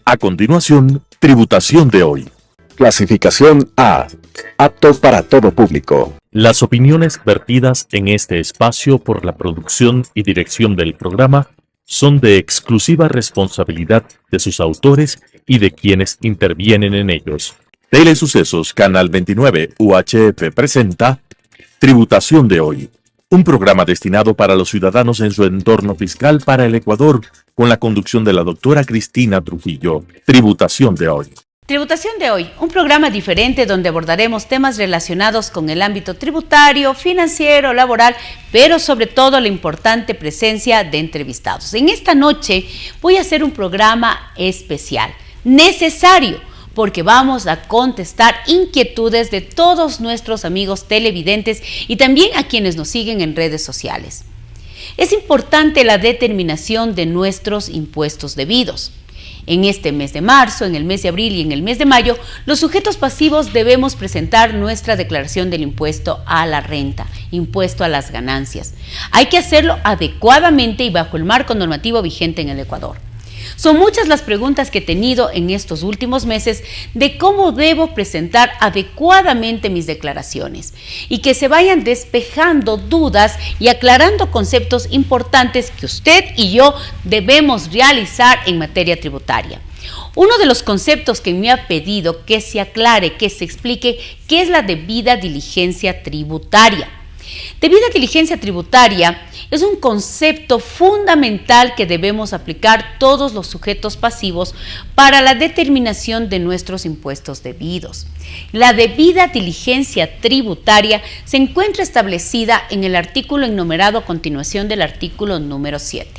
A continuación, tributación de hoy. Clasificación A. Apto para todo público. Las opiniones vertidas en este espacio por la producción y dirección del programa son de exclusiva responsabilidad de sus autores y de quienes intervienen en ellos. Telesucesos Canal 29 UHF presenta Tributación de hoy, un programa destinado para los ciudadanos en su entorno fiscal para el Ecuador, con la conducción de la doctora Cristina Trujillo. Tributación de hoy. Tributación de hoy, un programa diferente donde abordaremos temas relacionados con el ámbito tributario, financiero, laboral, pero sobre todo la importante presencia de entrevistados. En esta noche voy a hacer un programa especial, necesario, porque vamos a contestar inquietudes de todos nuestros amigos televidentes y también a quienes nos siguen en redes sociales. Es importante la determinación de nuestros impuestos debidos. En este mes de marzo, en el mes de abril y en el mes de mayo, los sujetos pasivos debemos presentar nuestra declaración del impuesto a la renta, impuesto a las ganancias. Hay que hacerlo adecuadamente y bajo el marco normativo vigente en el Ecuador. Son muchas las preguntas que he tenido en estos últimos meses de cómo debo presentar adecuadamente mis declaraciones y que se vayan despejando dudas y aclarando conceptos importantes que usted y yo debemos realizar en materia tributaria. Uno de los conceptos que me ha pedido que se aclare, que se explique, qué es la debida diligencia tributaria. Debida diligencia tributaria es un concepto fundamental que debemos aplicar todos los sujetos pasivos para la determinación de nuestros impuestos debidos. La debida diligencia tributaria se encuentra establecida en el artículo enumerado a continuación del artículo número 7.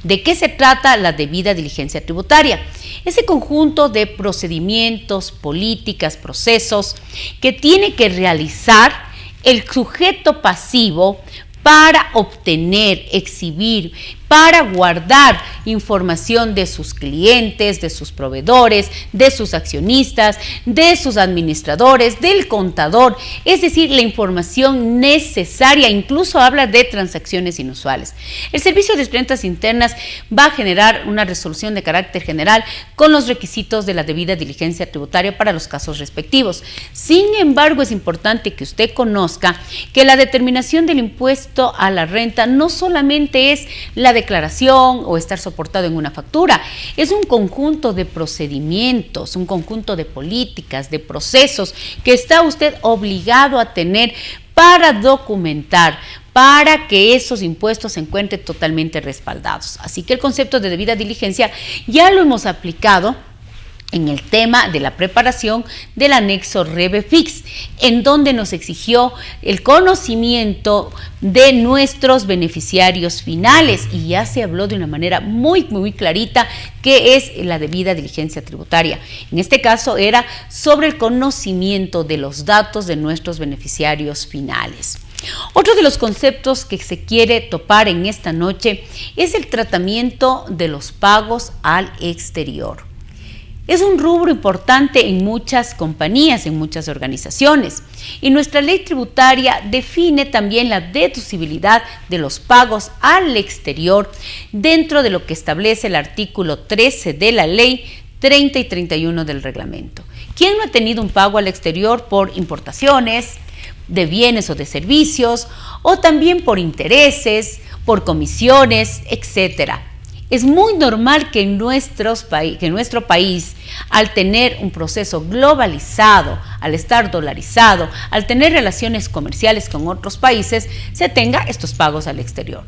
¿De qué se trata la debida diligencia tributaria? Ese conjunto de procedimientos, políticas, procesos que tiene que realizar el sujeto pasivo para obtener, exhibir, para guardar información de sus clientes, de sus proveedores, de sus accionistas, de sus administradores, del contador, es decir, la información necesaria, incluso habla de transacciones inusuales. El Servicio de Rentas Internas va a generar una resolución de carácter general con los requisitos de la debida diligencia tributaria para los casos respectivos. Sin embargo, es importante que usted conozca que la determinación del impuesto a la renta no solamente es la declaración o estar soportado en una factura, es un conjunto de procedimientos, un conjunto de políticas, de procesos que está usted obligado a tener para documentar, para que esos impuestos se encuentren totalmente respaldados. Así que el concepto de debida diligencia ya lo hemos aplicado en el tema de la preparación del anexo REBEFIX, en donde nos exigió el conocimiento de nuestros beneficiarios finales y ya se habló de una manera muy clarita qué es la debida diligencia tributaria. En este caso era sobre el conocimiento de los datos de nuestros beneficiarios finales. Otro de los conceptos que se quiere topar en esta noche es el tratamiento de los pagos al exterior. Es un rubro importante en muchas compañías, en muchas organizaciones, y nuestra ley tributaria define también la deducibilidad de los pagos al exterior dentro de lo que establece el artículo 13 de la ley 30 y 31 del reglamento. ¿Quién no ha tenido un pago al exterior por importaciones de bienes o de servicios, o también por intereses, por comisiones, etcétera? Es muy normal que en nuestro país, al tener un proceso globalizado, al estar dolarizado, al tener relaciones comerciales con otros países, se tenga estos pagos al exterior.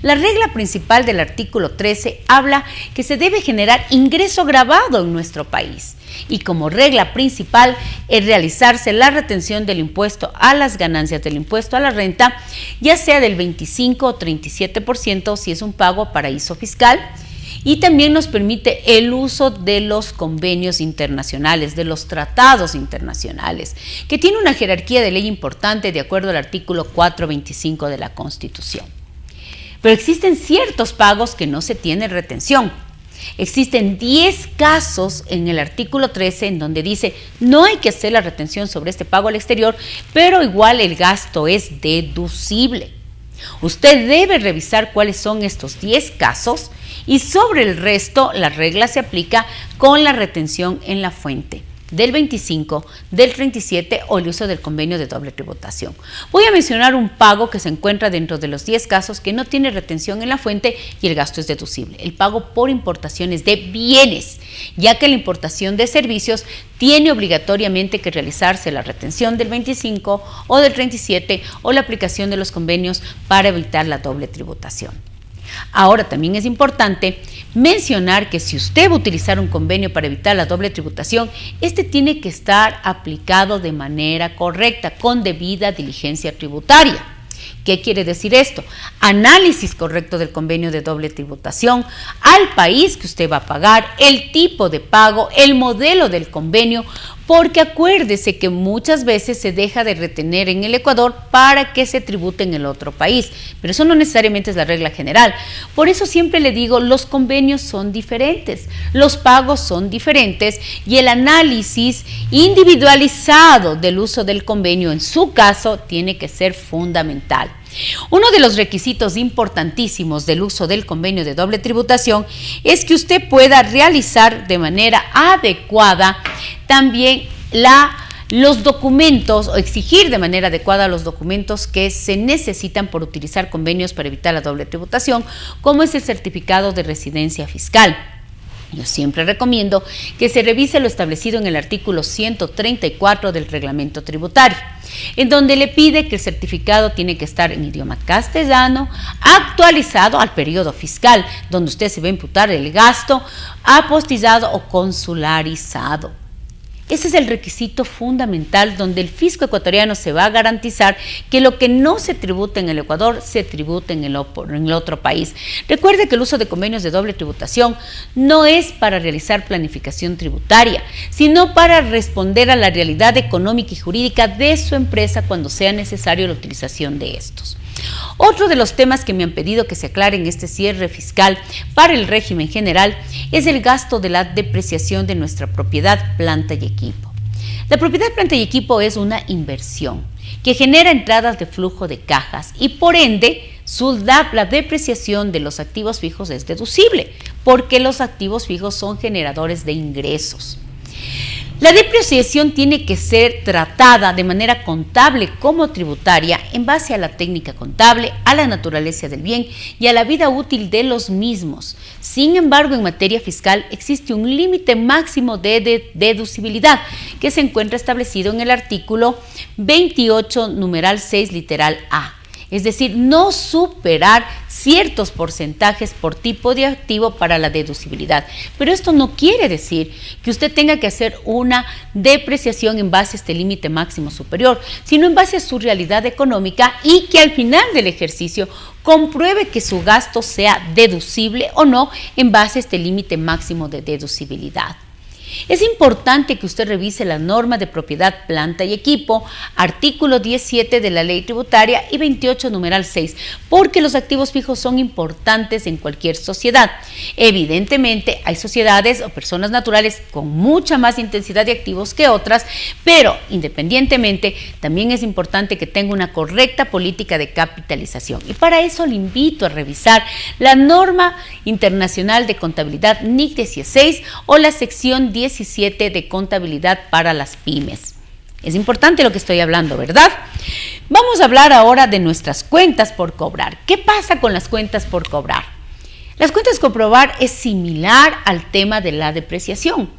La regla principal del artículo 13 habla que se debe generar ingreso grabado en nuestro país y como regla principal es realizarse la retención del impuesto a las ganancias del impuesto a la renta, ya sea del 25 o 37% si es un pago a paraíso fiscal, y también nos permite el uso de los convenios internacionales, de los tratados internacionales, que tiene una jerarquía de ley importante de acuerdo al artículo 425 de la Constitución. Pero existen ciertos pagos que no se tiene retención. Existen 10 casos en el artículo 13 en donde dice no hay que hacer la retención sobre este pago al exterior, pero igual el gasto es deducible. Usted debe revisar cuáles son estos 10 casos y sobre el resto la regla se aplica con la retención en la fuente del 25, del 37 o el uso del convenio de doble tributación. Voy a mencionar un pago que se encuentra dentro de los 10 casos que no tiene retención en la fuente y el gasto es deducible. El pago por importaciones de bienes, ya que la importación de servicios tiene obligatoriamente que realizarse la retención del 25 o del 37 o la aplicación de los convenios para evitar la doble tributación. Ahora, también es importante mencionar que si usted va a utilizar un convenio para evitar la doble tributación, este tiene que estar aplicado de manera correcta, con debida diligencia tributaria. ¿Qué quiere decir esto? Análisis correcto del convenio de doble tributación, al país que usted va a pagar, el tipo de pago, el modelo del convenio, porque acuérdese que muchas veces se deja de retener en el Ecuador para que se tribute en el otro país, pero eso no necesariamente es la regla general. Por eso siempre le digo, los convenios son diferentes, los pagos son diferentes y el análisis individualizado del uso del convenio en su caso tiene que ser fundamental. Uno de los requisitos importantísimos del uso del convenio de doble tributación es que usted pueda realizar de manera adecuada también los documentos o exigir de manera adecuada los documentos que se necesitan por utilizar convenios para evitar la doble tributación, como es el certificado de residencia fiscal. Yo siempre recomiendo que se revise lo establecido en el artículo 134 del reglamento tributario, en donde le pide que el certificado tiene que estar en idioma castellano, actualizado al periodo fiscal, donde usted se va a imputar el gasto, apostillado o consularizado. Ese es el requisito fundamental donde el fisco ecuatoriano se va a garantizar que lo que no se tributa en el Ecuador se tributa en el otro país. Recuerde que el uso de convenios de doble tributación no es para realizar planificación tributaria, sino para responder a la realidad económica y jurídica de su empresa cuando sea necesario la utilización de estos. Otro de los temas que me han pedido que se aclare en este cierre fiscal para el régimen general es el gasto de la depreciación de nuestra propiedad, planta y equipo. La propiedad, planta y equipo es una inversión que genera entradas de flujo de cajas y por ende la depreciación de los activos fijos es deducible porque los activos fijos son generadores de ingresos. La depreciación tiene que ser tratada de manera contable como tributaria en base a la técnica contable, a la naturaleza del bien y a la vida útil de los mismos. Sin embargo, en materia fiscal existe un límite máximo de deducibilidad que se encuentra establecido en el artículo 28, numeral 6, literal A. Es decir, no superar ciertos porcentajes por tipo de activo para la deducibilidad. Pero esto no quiere decir que usted tenga que hacer una depreciación en base a este límite máximo superior, sino en base a su realidad económica y que al final del ejercicio compruebe que su gasto sea deducible o no en base a este límite máximo de deducibilidad. Es importante que usted revise la norma de propiedad, planta y equipo, artículo 17 de la ley tributaria y 28, numeral 6, porque los activos fijos son importantes en cualquier sociedad. Evidentemente, hay sociedades o personas naturales con mucha más intensidad de activos que otras, pero independientemente, también es importante que tenga una correcta política de capitalización. Y para eso le invito a revisar la norma internacional de contabilidad NIC 16 o la sección 17 de contabilidad para las pymes. Es importante lo que estoy hablando, ¿verdad? Vamos a hablar ahora de nuestras cuentas por cobrar. ¿Qué pasa con las cuentas por cobrar? Las cuentas por cobrar es similar al tema de la depreciación.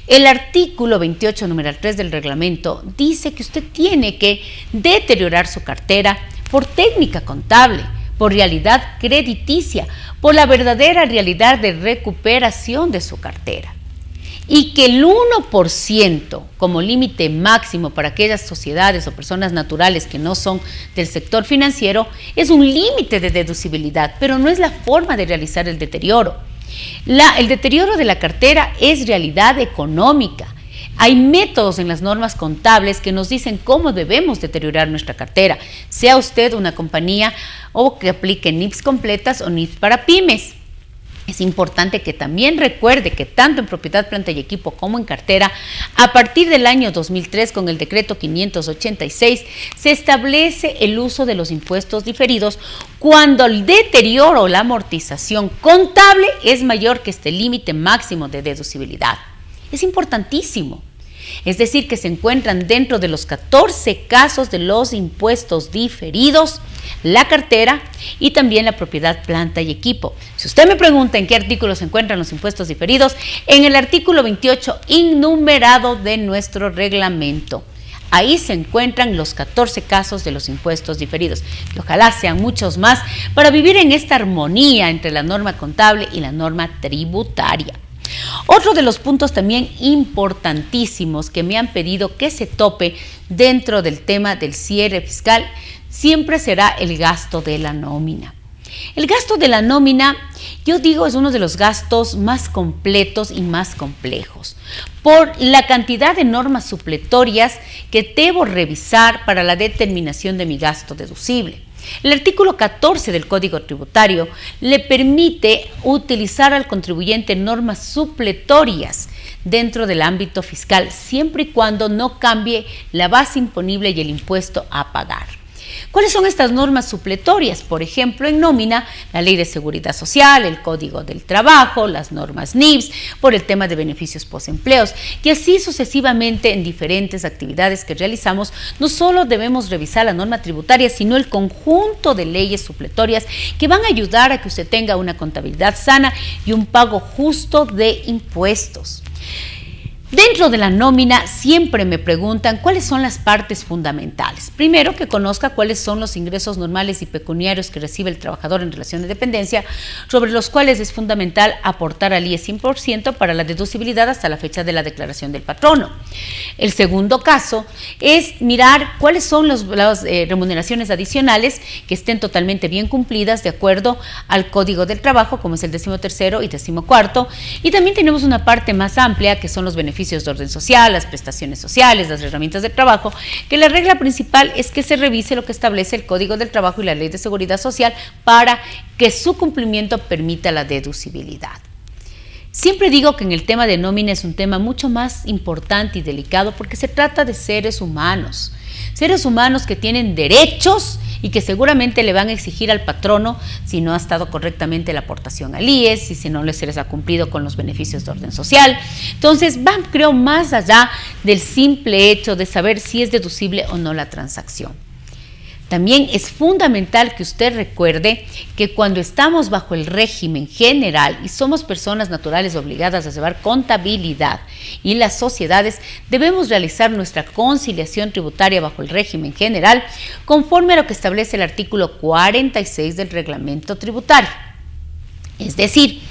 El artículo 28, numeral 3 del reglamento dice que usted tiene que deteriorar su cartera por técnica contable, por realidad crediticia, por la verdadera realidad de recuperación de su cartera. Y que el 1% como límite máximo para aquellas sociedades o personas naturales que no son del sector financiero es un límite de deducibilidad, pero no es la forma de realizar el deterioro. El deterioro de la cartera es realidad económica. Hay métodos en las normas contables que nos dicen cómo debemos deteriorar nuestra cartera, sea usted una compañía o que aplique NIPS completas o NIPS para pymes. Es importante que también recuerde que tanto en propiedad, planta y equipo como en cartera, a partir del año 2003, con el decreto 586, se establece el uso de los impuestos diferidos cuando el deterioro o la amortización contable es mayor que este límite máximo de deducibilidad. Es importantísimo. Es decir, que se encuentran dentro de los 14 casos de los impuestos diferidos, la cartera y también la propiedad, planta y equipo. Si usted me pregunta en qué artículo se encuentran los impuestos diferidos, en el artículo 28 innumerado de nuestro reglamento. Ahí se encuentran los 14 casos de los impuestos diferidos, y ojalá sean muchos más para vivir en esta armonía entre la norma contable y la norma tributaria. Otro de los puntos también importantísimos que me han pedido que se tope dentro del tema del cierre fiscal siempre será el gasto de la nómina. El gasto de la nómina, yo digo, es uno de los gastos más completos y más complejos por la cantidad de normas supletorias que debo revisar para la determinación de mi gasto deducible. El artículo 14 del Código Tributario le permite utilizar al contribuyente normas supletorias dentro del ámbito fiscal, siempre y cuando no cambie la base imponible y el impuesto a pagar. ¿Cuáles son estas normas supletorias? Por ejemplo, en nómina, la Ley de Seguridad Social, el Código del Trabajo, las normas NIBS, por el tema de beneficios postempleos, y así sucesivamente en diferentes actividades que realizamos. No solo debemos revisar la norma tributaria, sino el conjunto de leyes supletorias que van a ayudar a que usted tenga una contabilidad sana y un pago justo de impuestos. Dentro de la nómina siempre me preguntan cuáles son las partes fundamentales. Primero, que conozca cuáles son los ingresos normales y pecuniarios que recibe el trabajador en relación de dependencia, sobre los cuales es fundamental aportar al IE 100% para la deducibilidad hasta la fecha de la declaración del patrono. El segundo caso es mirar cuáles son las remuneraciones adicionales que estén totalmente bien cumplidas de acuerdo al Código del Trabajo, como es el 13º y 14º. Y también tenemos una parte más amplia que son los beneficios de orden social, las prestaciones sociales, las herramientas de trabajo, que la regla principal es que se revise lo que establece el Código del Trabajo y la Ley de Seguridad Social para que su cumplimiento permita la deducibilidad. Siempre digo que en el tema de nómina es un tema mucho más importante y delicado porque se trata de seres humanos que tienen derechos y que seguramente le van a exigir al patrono si no ha estado correctamente la aportación al IES y si no se les ha cumplido con los beneficios de orden social. Entonces van, creo, más allá del simple hecho de saber si es deducible o no la transacción. También es fundamental que usted recuerde que cuando estamos bajo el régimen general y somos personas naturales obligadas a llevar contabilidad y las sociedades, debemos realizar nuestra conciliación tributaria bajo el régimen general conforme a lo que establece el artículo 46 del reglamento tributario. Es decir,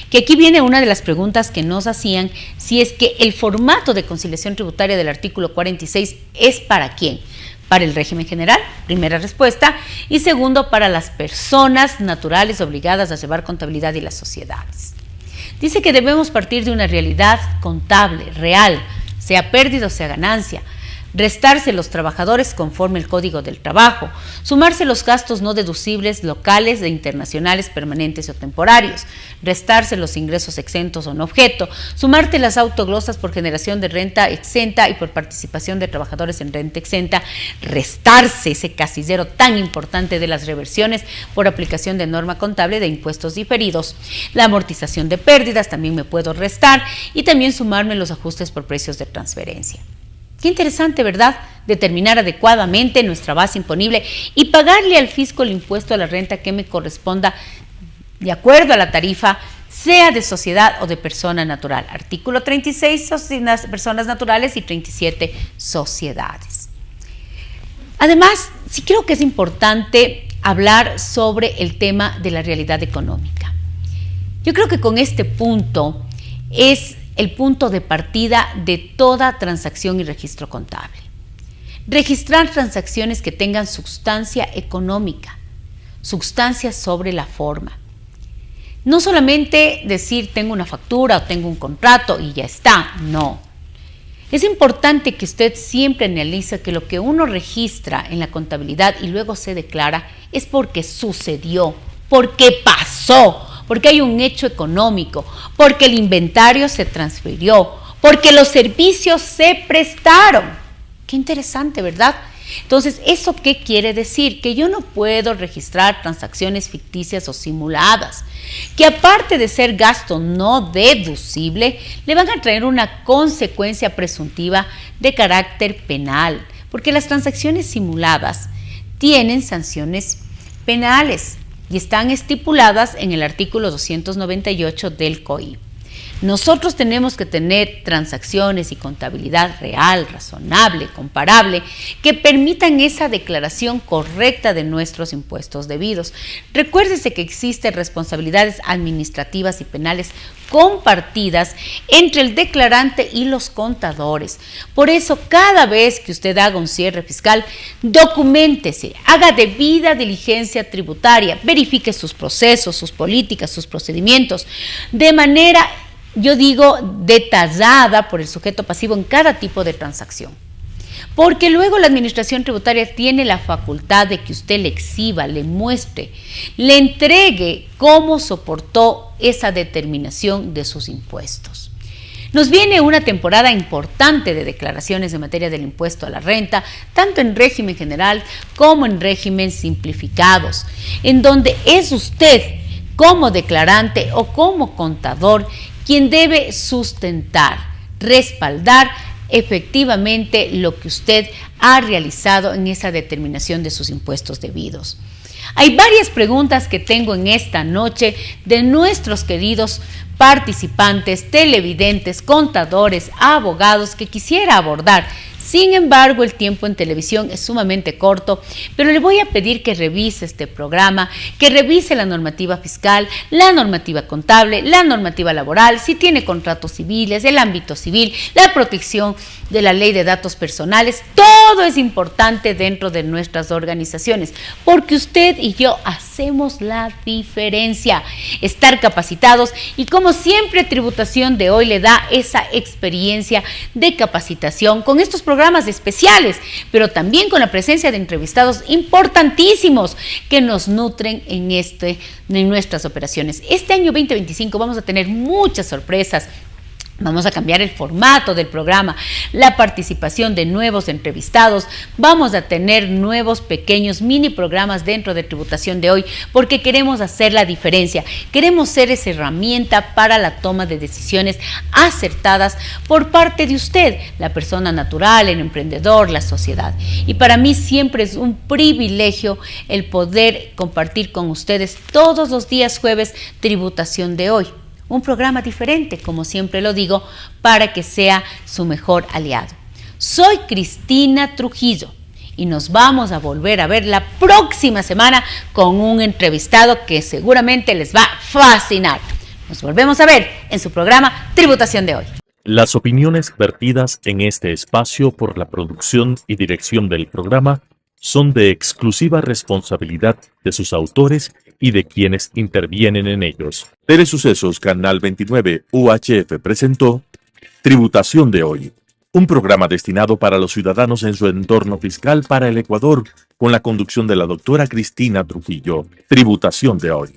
que aquí viene una de las preguntas que nos hacían, si es que el formato de conciliación tributaria del artículo 46 es para quién. Para el régimen general, primera respuesta, y segundo, para las personas naturales obligadas a llevar contabilidad y las sociedades. Dice que debemos partir de una realidad contable, real, sea pérdida o sea ganancia, restarse los trabajadores conforme el Código del Trabajo, sumarse los gastos no deducibles locales e internacionales permanentes o temporarios, restarse los ingresos exentos o no objeto, sumarte las autoglosas por generación de renta exenta y por participación de trabajadores en renta exenta, restarse ese casillero tan importante de las reversiones por aplicación de norma contable de impuestos diferidos, la amortización de pérdidas también me puedo restar y también sumarme los ajustes por precios de transferencia. Qué interesante, ¿verdad? Determinar adecuadamente nuestra base imponible y pagarle al fisco el impuesto a la renta que me corresponda de acuerdo a la tarifa, sea de sociedad o de persona natural. Artículo 36, personas naturales, y 37, sociedades. Además, sí creo que es importante hablar sobre el tema de la realidad económica. Yo creo que con este punto es el punto de partida de toda transacción y registro contable. Registrar transacciones que tengan sustancia económica, sustancia sobre la forma. No solamente decir tengo una factura o tengo un contrato y ya está, no. Es importante que usted siempre analice que lo que uno registra en la contabilidad y luego se declara es porque sucedió, porque pasó, porque hay un hecho económico, porque el inventario se transfirió, porque los servicios se prestaron. Qué interesante, ¿verdad? Entonces, ¿eso qué quiere decir? Que yo no puedo registrar transacciones ficticias o simuladas, que aparte de ser gasto no deducible, le van a traer una consecuencia presuntiva de carácter penal, porque las transacciones simuladas tienen sanciones penales y están estipuladas en el artículo 298 del COI. Nosotros tenemos que tener transacciones y contabilidad real, razonable, comparable, que permitan esa declaración correcta de nuestros impuestos debidos. Recuérdese que existen responsabilidades administrativas y penales compartidas entre el declarante y los contadores. Por eso, cada vez que usted haga un cierre fiscal, documéntese, haga debida diligencia tributaria, verifique sus procesos, sus políticas, sus procedimientos, de manera, yo digo, detallada por el sujeto pasivo en cada tipo de transacción. Porque luego la administración tributaria tiene la facultad de que usted le exhiba, le muestre, le entregue cómo soportó esa determinación de sus impuestos. Nos viene una temporada importante de declaraciones en materia del impuesto a la renta, tanto en régimen general como en régimen simplificados, en donde es usted como declarante o como contador quien debe sustentar, respaldar efectivamente lo que usted ha realizado en esa determinación de sus impuestos debidos. Hay varias preguntas que tengo en esta noche de nuestros queridos participantes, televidentes, contadores, abogados que quisiera abordar. Sin embargo, el tiempo en televisión es sumamente corto, pero le voy a pedir que revise este programa, que revise la normativa fiscal, la normativa contable, la normativa laboral, si tiene contratos civiles, el ámbito civil, la protección de la ley de datos personales. Todo es importante dentro de nuestras organizaciones, porque usted y yo hacemos la diferencia. Estar capacitados y, como siempre, Tributación de Hoy le da esa experiencia de capacitación con estos programas especiales, pero también con la presencia de entrevistados importantísimos que nos nutren en nuestras operaciones. Este año 2025 vamos a tener muchas sorpresas. Vamos a cambiar el formato del programa, la participación de nuevos entrevistados, vamos a tener nuevos pequeños mini programas dentro de Tributación de Hoy, porque queremos hacer la diferencia, queremos ser esa herramienta para la toma de decisiones acertadas por parte de usted, la persona natural, el emprendedor, la sociedad. Y para mí siempre es un privilegio el poder compartir con ustedes todos los días jueves Tributación de Hoy. Un programa diferente, como siempre lo digo, para que sea su mejor aliado. Soy Cristina Trujillo y nos vamos a volver a ver la próxima semana con un entrevistado que seguramente les va a fascinar. Nos volvemos a ver en su programa Tributación de Hoy. Las opiniones vertidas en este espacio por la producción y dirección del programa son de exclusiva responsabilidad de sus autores y de quienes intervienen en ellos. Telesucesos Canal 29 UHF presentó Tributación de Hoy, un programa destinado para los ciudadanos en su entorno fiscal para el Ecuador, con la conducción de la doctora Cristina Trujillo. Tributación de Hoy.